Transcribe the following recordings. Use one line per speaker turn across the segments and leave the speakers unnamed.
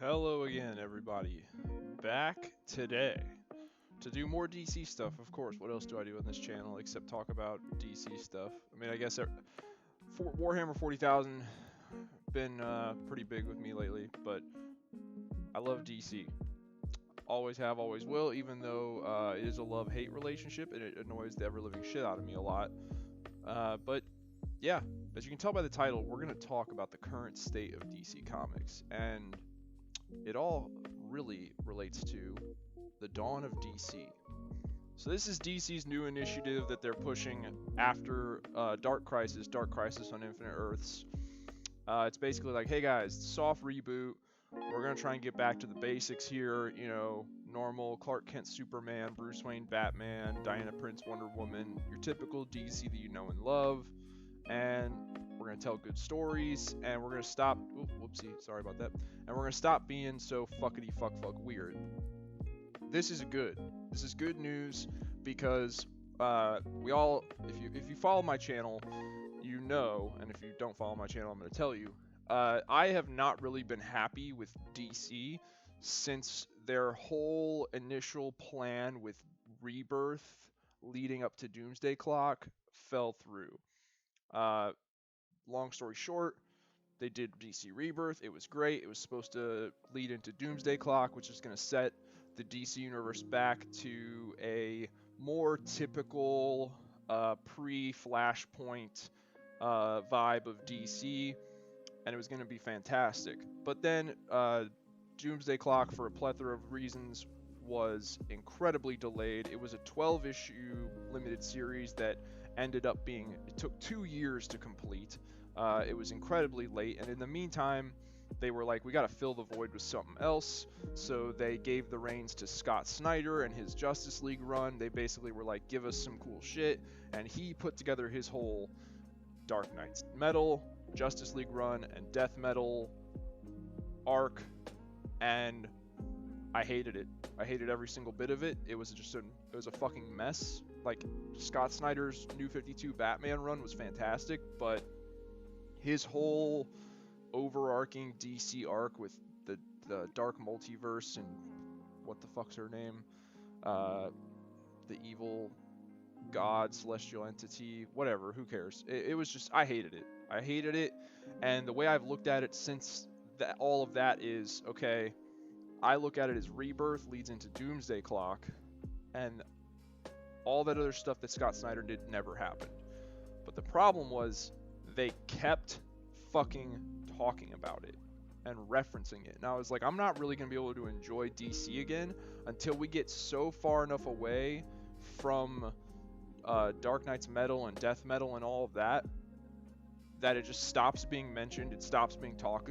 Hello again, everybody. Back today to do more DC stuff, of course. What else do I do on this channel except talk about DC stuff? I mean, I guess Warhammer 40,000 been pretty big with me lately, but I love DC. Always have, always will, even though it is a love-hate relationship and it annoys the ever-living shit out of me a lot. But yeah, as you can tell by the title, we're going to talk about the current state of DC Comics, and it all really relates to the dawn of DC. So this is DC's new initiative that they're pushing after Dark Crisis on Infinite Earths. It's basically like, hey guys, soft reboot. We're gonna try and get back to the basics here. You know, normal Clark Kent, Superman, Bruce Wayne, Batman, Diana Prince, Wonder Woman, your typical DC that you know and love. And we're gonna tell good stories, and we're gonna stop. Whoopsie, sorry about that. And we're gonna stop being so fuckity fuck weird. This is good. This is good news because we all, if you follow my channel, you know, and if you don't follow my channel, I'm gonna tell you. I have not really been happy with DC since their whole initial plan with Rebirth leading up to Doomsday Clock fell through. Long story short, they did DC Rebirth. It was great. It was supposed to lead into Doomsday Clock, which is going to set the DC universe back to a more typical pre-Flashpoint vibe of DC, and it was going to be fantastic. But then Doomsday Clock, for a plethora of reasons, was incredibly delayed. It was a 12-issue limited series that ended up being, it took 2 years to complete. It was incredibly late, and in the meantime, they were like, we got to fill the void with something else. So they gave the reins to Scott Snyder and his Justice League run. They basically were like, give us some cool shit, and he put together his whole Dark Knights Metal, Justice League run, and Death Metal arc, and I hated it. I hated every single bit of it. It was a fucking mess. Like, Scott Snyder's New 52 Batman run was fantastic, but his whole overarching DC arc with the dark multiverse and what the fuck's her name? The evil god, celestial entity, whatever, who cares? It was just, I hated it. I hated it, and the way I've looked at it since that, all of that is, okay, I look at it as Rebirth leads into Doomsday Clock, and all that other stuff that Scott Snyder did never happened. But the problem was they kept fucking talking about it and referencing it. And I was like, I'm not really going to be able to enjoy DC again until we get so far enough away from Dark Knight's Metal and Death Metal and all of that, that it just stops being mentioned, it stops being talked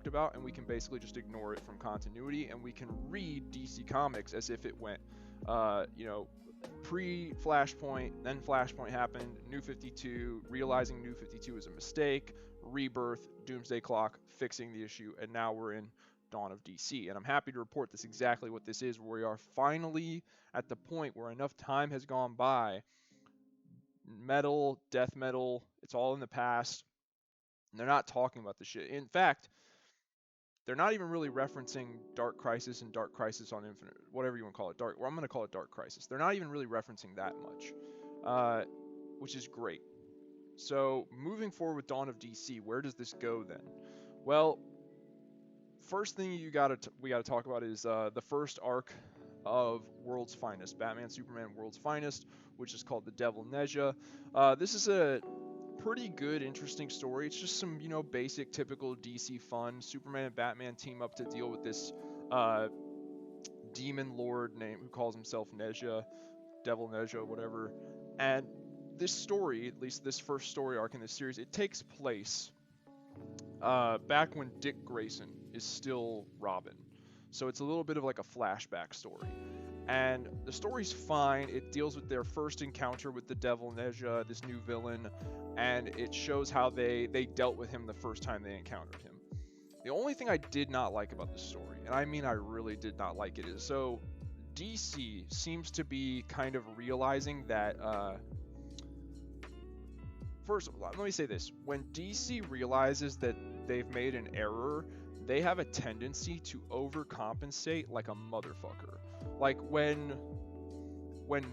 about, and we can basically just ignore it from continuity, and we can read DC Comics as if it went, pre-Flashpoint, then Flashpoint happened, New 52, realizing New 52 was a mistake, Rebirth, Doomsday Clock, fixing the issue, and now we're in Dawn of DC. And I'm happy to report that's exactly what this is, where we are finally at the point where enough time has gone by. Metal, Death Metal, it's all in the past. And they're not talking about the shit. In fact, they're not even really referencing Dark Crisis and Dark Crisis on Infinite, whatever you want to call it. I'm going to call it Dark Crisis. They're not even really referencing that much, which is great. So moving forward with Dawn of DC, where does this go then? Well, first thing we got to talk about is the first arc of World's Finest, Batman Superman World's Finest, which is called The Devil Neja. This is a pretty good, interesting story. It's just some, basic, typical DC fun. Superman and Batman team up to deal with this demon lord who calls himself Neja, Devil Neja, whatever. And this story, at least this first story arc in this series, it takes place back when Dick Grayson is still Robin. So it's a little bit of like a flashback story. And the story's fine. It deals with their first encounter with the Devil Neja, this new villain, and it shows how they dealt with him the first time they encountered him. The only thing I did not like about the story, and I mean I really did not like it, is so DC seems to be kind of realizing that first, let me say this. When DC realizes that they've made an error, they have a tendency to overcompensate like a motherfucker. Like when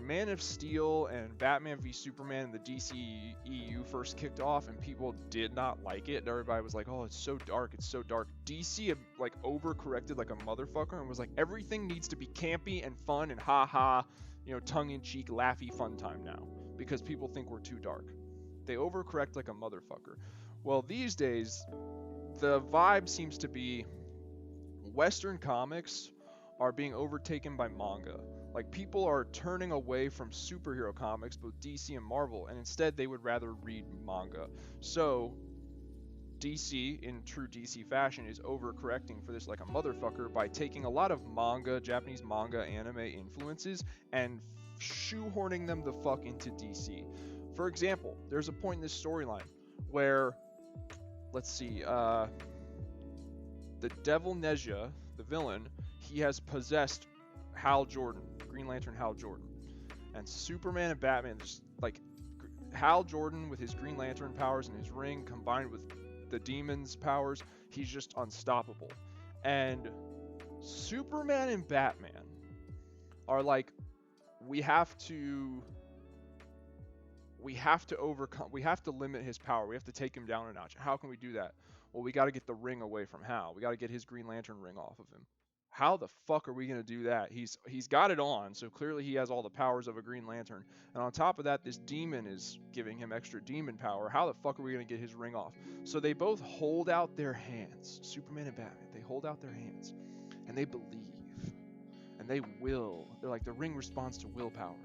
Man of Steel and Batman v Superman and the DC EU first kicked off and people did not like it, and everybody was like, oh, it's so dark, it's so dark. DC like overcorrected like a motherfucker and was like, everything needs to be campy and fun and haha, you know, tongue-in-cheek, laughy fun time now because people think we're too dark. They overcorrect like a motherfucker. Well, these days, the vibe seems to be Western comics are being overtaken by manga. Like, people are turning away from superhero comics, both DC and Marvel, and instead they would rather read manga. So, DC, in true DC fashion, is overcorrecting for this like a motherfucker by taking a lot of manga, Japanese manga, anime influences, and shoehorning them the fuck into DC. For example, there's a point in this storyline where, let's see, the Devil Neja, the villain, he has possessed Hal Jordan, Green Lantern Hal Jordan. And Superman and Batman, just like Hal Jordan with his Green Lantern powers and his ring combined with the demon's powers, he's just unstoppable. And Superman and Batman are like, we have to limit his power. We have to take him down a notch. How can we do that? Well, we got to get the ring away from Hal. We got to get his Green Lantern ring off of him. How the fuck are we going to do that? He's got it on, so clearly he has all the powers of a Green Lantern. And on top of that, this demon is giving him extra demon power. How the fuck are we going to get his ring off? So they both hold out their hands. Superman and Batman, they hold out their hands. And they believe. And they will. They're like, the ring responds to willpower.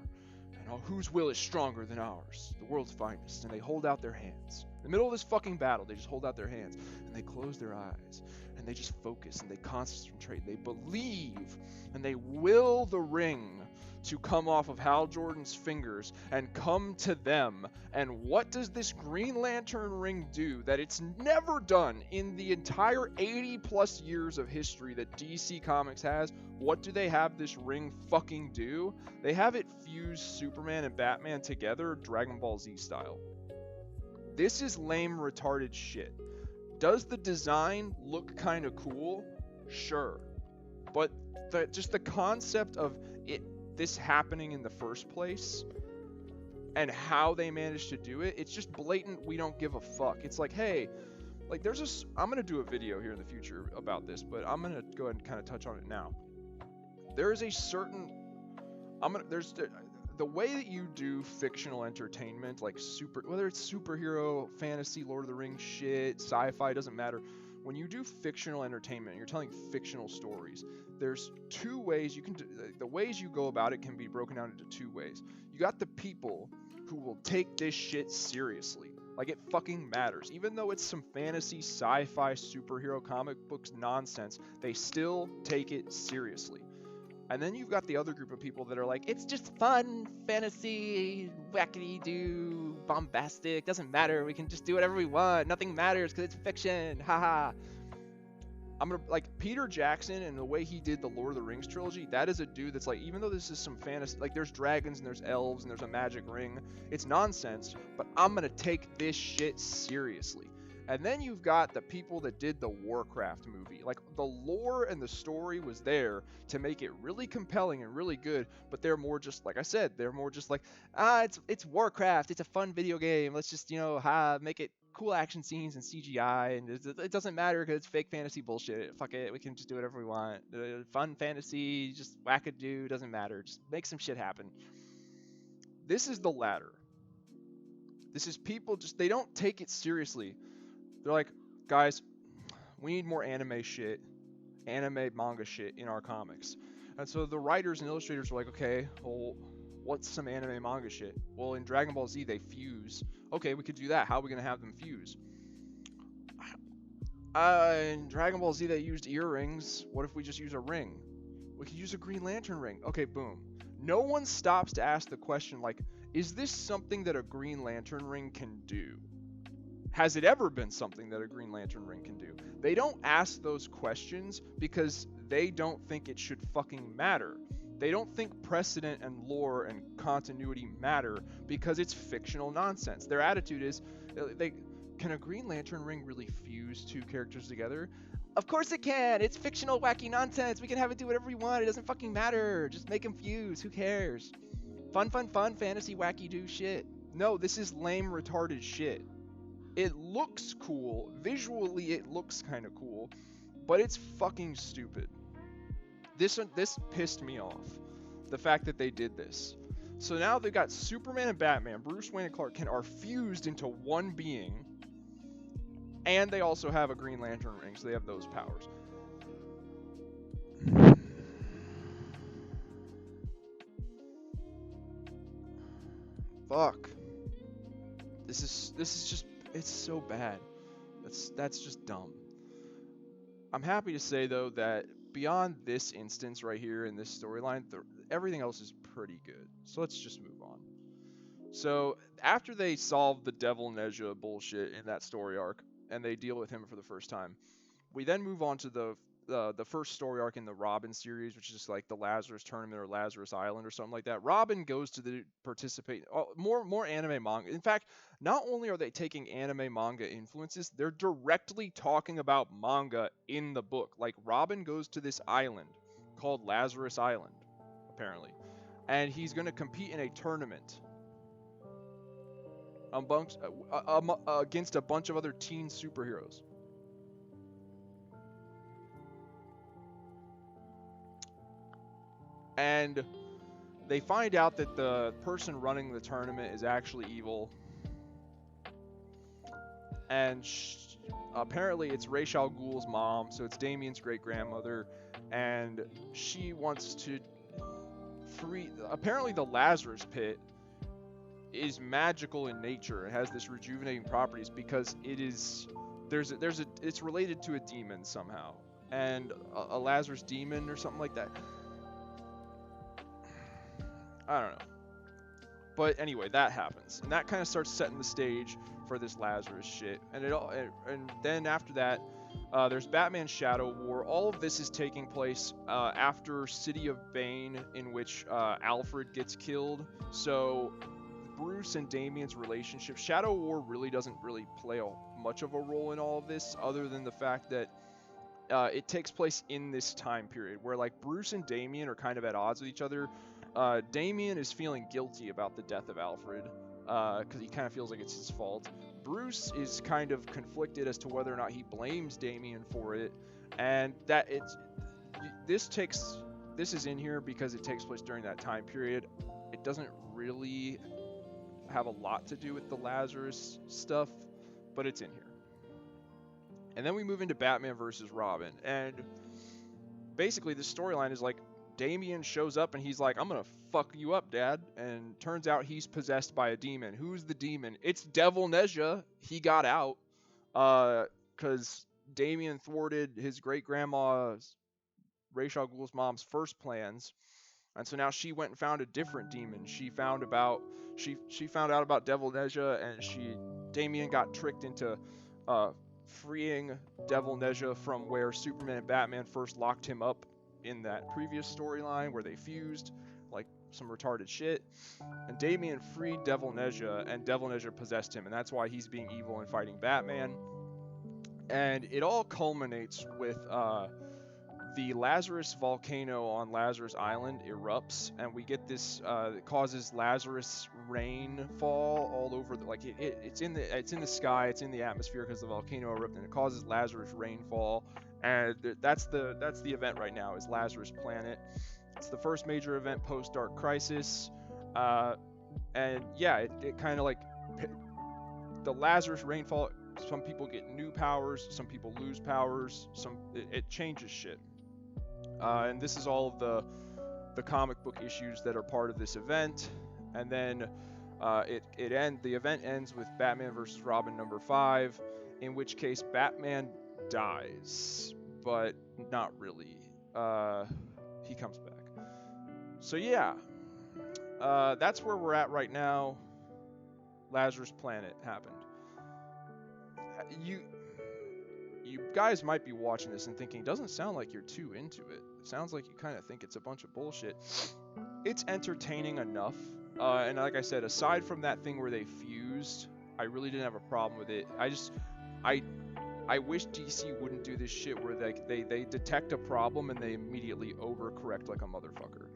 And whose will is stronger than ours? The world's finest. And they hold out their hands. In the middle of this fucking battle, they just hold out their hands. And they close their eyes. And they just focus and they concentrate. They believe and they will the ring to come off of Hal Jordan's fingers and come to them. And what does this Green Lantern ring do that it's never done in the entire 80 plus years of history that DC Comics has? What do they have this ring fucking do? They have it fuse Superman and Batman together, Dragon Ball Z style. This is lame, retarded shit. Does the design look kind of cool? Sure. But just the concept of this happening in the first place and how they managed to do it, it's just blatant, we don't give a fuck. It's like, hey, like I'm going to do a video here in the future about this, but I'm going to go ahead and kind of touch on it now. There is a certain, the way that you do fictional entertainment, like whether it's superhero, fantasy, Lord of the Rings shit, sci-fi, doesn't matter. When you do fictional entertainment, you're telling fictional stories. There's two ways you can do. The ways you go about it can be broken down into two ways. You got the people who will take this shit seriously. Like, it fucking matters. Even though it's some fantasy, sci-fi, superhero comic books nonsense, they still take it seriously. And then you've got the other group of people that are like, it's just fun, fantasy, wackity-doo, bombastic, doesn't matter, we can just do whatever we want, nothing matters because it's fiction, haha. Peter Jackson and the way he did the Lord of the Rings trilogy, that is a dude that's like, even though this is some fantasy, like there's dragons and there's elves and there's a magic ring, it's nonsense, but I'm gonna take this shit seriously. And then you've got the people that did the Warcraft movie. Like, the lore and the story was there to make it really compelling and really good, but they're more just, like I said, they're more just like, it's Warcraft, it's a fun video game, let's just, make it cool action scenes and CGI, and it doesn't matter because it's fake fantasy bullshit. Fuck it, we can just do whatever we want. Fun fantasy, just wackadoo, doesn't matter. Just make some shit happen. This is the latter. This is people they don't take it seriously. They're like, guys, we need more anime shit, anime manga shit in our comics. And so the writers and illustrators were like, okay, well, what's some anime manga shit? Well, in Dragon Ball Z, they fuse. Okay, we could do that. How are we going to have them fuse? In Dragon Ball Z, they used earrings. What if we just use a ring? We could use a Green Lantern ring. Okay, boom. No one stops to ask the question, like, is this something that a Green Lantern ring can do? Has it ever been something that a Green Lantern ring can do? They don't ask those questions because they don't think it should fucking matter. They don't think precedent and lore and continuity matter because it's fictional nonsense. Their attitude is, can a Green Lantern ring really fuse two characters together? Of course it can. It's fictional wacky nonsense. We can have it do whatever we want. It doesn't fucking matter. Just make them fuse. Who cares? Fun, fun, fun, fantasy, wacky, do shit. No, this is lame, retarded shit. It looks cool. Visually, it looks kind of cool, but it's fucking stupid. This pissed me off. The fact that they did this. So now they've got Superman and Batman, Bruce Wayne and Clark Kent are fused into one being, and they also have a Green Lantern ring, so they have those powers. Fuck. This is just, it's so bad. That's just dumb. I'm happy to say though that beyond this instance right here in this storyline, everything else is pretty good. So let's just move on. So after they solve the Devil Nezha bullshit in that story arc, and they deal with him for the first time, we then move on to the first story arc in the Robin series, which is like the Lazarus Tournament or Lazarus Island or something like that. Robin goes to the participate more anime manga. In fact, not only are they taking anime manga influences, they're directly talking about manga in the book. Like Robin goes to this island called Lazarus Island, apparently, and he's going to compete in a tournament against a bunch of other teen superheroes. And they find out that the person running the tournament is actually evil. And apparently it's Ra's al Ghul's mom, so it's Damien's great-grandmother. And she wants to free... Apparently the Lazarus Pit is magical in nature. It has this rejuvenating properties because it is... it's related to a demon somehow. And a Lazarus demon or something like that. I don't know. But anyway, that happens. And that kind of starts setting the stage for this Lazarus shit. And then after that, there's Batman Shadow War. All of this is taking place after City of Bane, in which Alfred gets killed. So Bruce and Damien's relationship, Shadow War really doesn't really play much of a role in all of this, other than the fact that it takes place in this time period where like Bruce and Damien are kind of at odds with each other. Damien is feeling guilty about the death of Alfred because he kind of feels like it's his fault. Bruce is kind of conflicted as to whether or not he blames Damien for it, and that this is in here because it takes place during that time period. It doesn't really have a lot to do with the Lazarus stuff, but it's in here. And then we move into Batman versus Robin, and basically the storyline is like Damien shows up and he's like, I'm gonna fuck you up, Dad. And turns out he's possessed by a demon. Who's the demon? It's Devil Nezha. He got out because Damien thwarted his great-grandma Ra's al Ghul's mom's first plans. And so now she went and found a different demon. She found out about Devil Nezha, and Damien got tricked into freeing Devil Nezha from where Superman and Batman first locked him up in that previous storyline where they fused like some retarded shit. And Damien freed Devil Nezha, and Devil Nezha possessed him, and that's why he's being evil and fighting Batman. And it all culminates with the Lazarus volcano on Lazarus Island erupts, and we get this it causes Lazarus rainfall all over it's in the sky, it's in the atmosphere because the volcano erupted, and it causes Lazarus rainfall. And that's the event right now, is Lazarus Planet. It's the first major event post Dark Crisis, and yeah, it kind of like the Lazarus rainfall. Some people get new powers, some people lose powers, it changes shit. And this is all of the comic book issues that are part of this event. And then the event ends with Batman vs. Robin number 5, in which case Batman dies, but not really. He comes back. So yeah, that's where we're at right now. Lazarus Planet happened. You guys might be watching this and thinking, doesn't sound like you're too into it. It sounds like you kind of think it's a bunch of bullshit. It's entertaining enough. And like I said, aside from that thing where they fused, I really didn't have a problem with it. I wish DC wouldn't do this shit where they detect a problem and they immediately overcorrect like a motherfucker.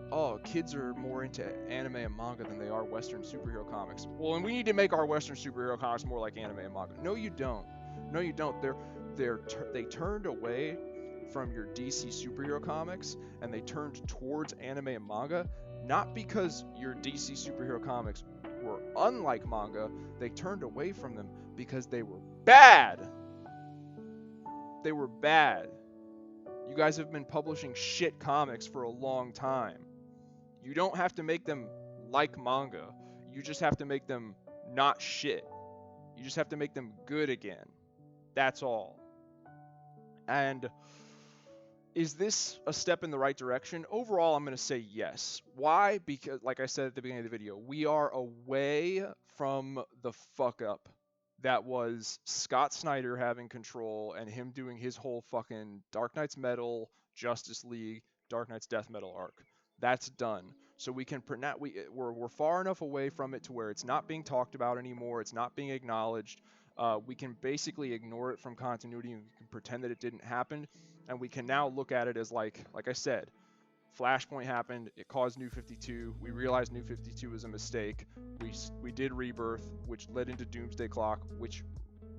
Oh, kids are more into anime and manga than they are Western superhero comics. Well, and we need to make our Western superhero comics more like anime and manga. No, you don't. No, you don't. They turned away from your DC superhero comics and they turned towards anime and manga, not because your DC superhero comics were unlike manga. They turned away from them because they were bad. They were bad. You guys have been publishing shit comics for a long time. You don't have to make them like manga. You just have to make them not shit. You just have to make them good again. That's all. And is this a step in the right direction? Overall, I'm going to say yes. Why? Because, like I said at the beginning of the video, we are away from the fuck up that was Scott Snyder having control and him doing his whole fucking Dark Knight's Metal, Justice League, Dark Knight's Death Metal arc. That's done. So we can we're far enough away from it to where it's not being talked about anymore. It's not being acknowledged. We can basically ignore it from continuity and we can pretend that it didn't happen. And we can now look at it as like I said, Flashpoint happened. It caused New 52. We realized New 52 was a mistake. We did Rebirth, which led into Doomsday Clock, which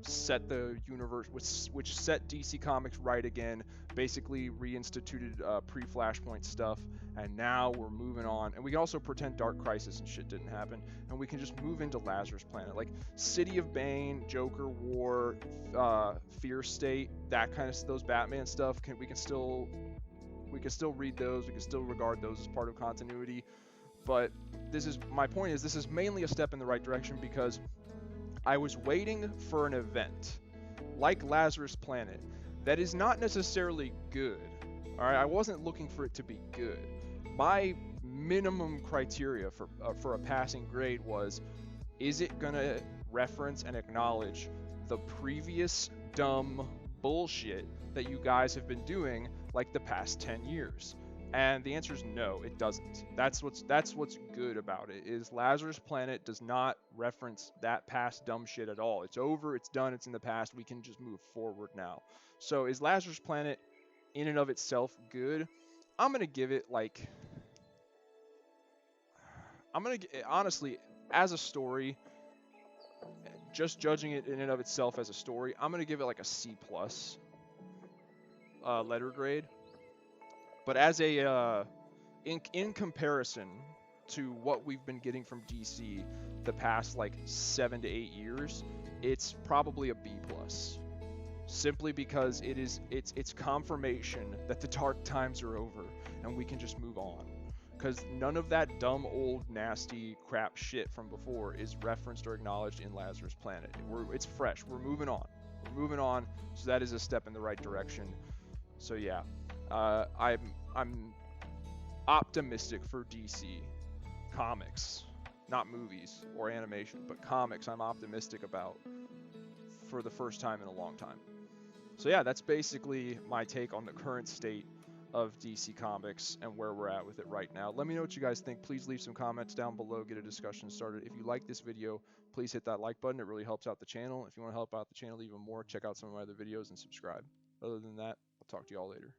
set the universe, which set DC Comics right again. Basically reinstituted pre-Flashpoint stuff, and now we're moving on. And we can also pretend Dark Crisis and shit didn't happen, and we can just move into Lazarus Planet, like City of Bane, Joker War, Fear State, that kind of those Batman stuff. We can still read those. We can still regard those as part of continuity. But my point is, this is mainly a step in the right direction because I was waiting for an event like Lazarus Planet that is not necessarily good. All right, I wasn't looking for it to be good. My minimum criteria for a passing grade was, is it gonna reference and acknowledge the previous dumb bullshit that you guys have been doing like the past 10 years? And the answer is no, it doesn't. That's what's good about it, is Lazarus Planet does not reference that past dumb shit at all. It's over, it's done, it's in the past. We can just move forward now. So is Lazarus Planet in and of itself good? I'm going to give it like... honestly, as a story, just judging it in and of itself as a story, I'm going to give it like a C+ letter grade. But as a, in comparison to what we've been getting from DC the past like 7 to 8 years, it's probably a B+. Simply because it's confirmation that the dark times are over and we can just move on. Because none of that dumb, old, nasty crap shit from before is referenced or acknowledged in Lazarus Planet. It's fresh. We're moving on. We're moving on. So that is a step in the right direction. So yeah. I'm optimistic for DC comics, not movies or animation, but comics. I'm optimistic about for the first time in a long time. So yeah, that's basically my take on the current state of DC Comics and where we're at with it right now. Let me know what you guys think. Please leave some comments down below, get a discussion started. If you like this video, please hit that like button. It really helps out the channel. If you want to help out the channel even more, check out some of my other videos and subscribe. Other than that, I'll talk to you all later.